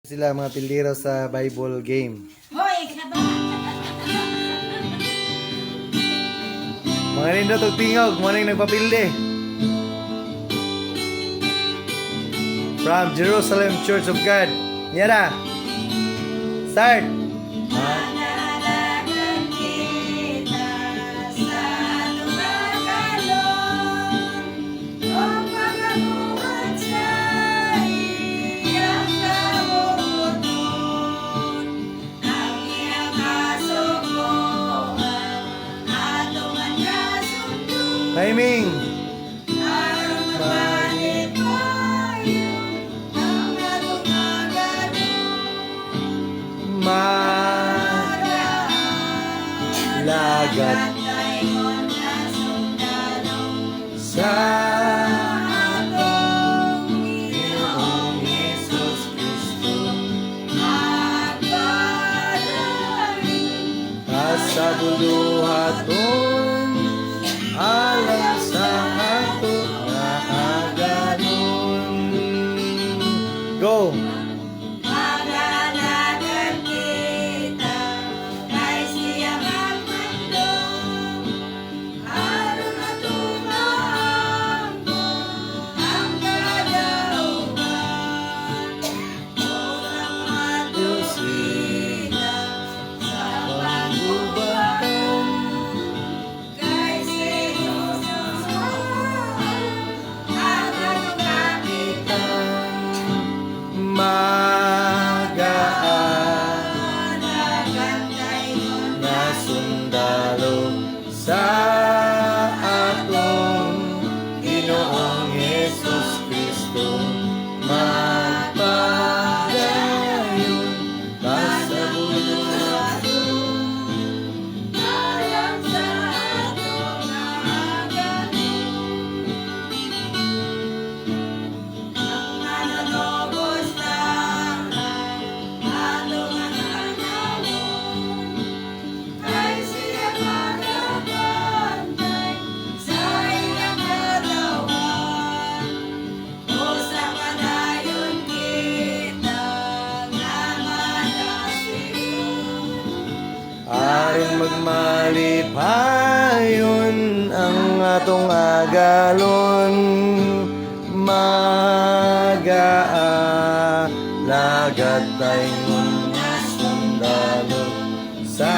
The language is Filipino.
Sila mga pildero sa Bible game. Hoy, kaba! Mga nindo tog tingog, mo nang nagpapilde. From Jerusalem Church of God. Yara. Start. Manalagan kita sa lumagalon, o pagamuhat sa iyang kabubuton. Ang iyang kasukuan, atungan kasundo, Timing. aron mapanipayo ang atong magalon. Lagat sa atong Ginoong Hesus Kristo. Kasabuluhaton alang sa ato nga aganon. Go! Magalagan kita kay siya magmandong, aron matumahan mo ang kadaugan. Orang matusina sa pangubatan kay Señor ang atong kapitan. Magaan na sundalo sa atong Ginoong Hesus Kristo. Magpadayon kasabuluhaton Alam sa atong aganon, ang manunubos lang atong anawon, kay siya magabantay sa iyang katawan. Usa padayon kita nga manasiyon, aron magmalipayon ang atong agalon. Lagat tayo nga sundalo sa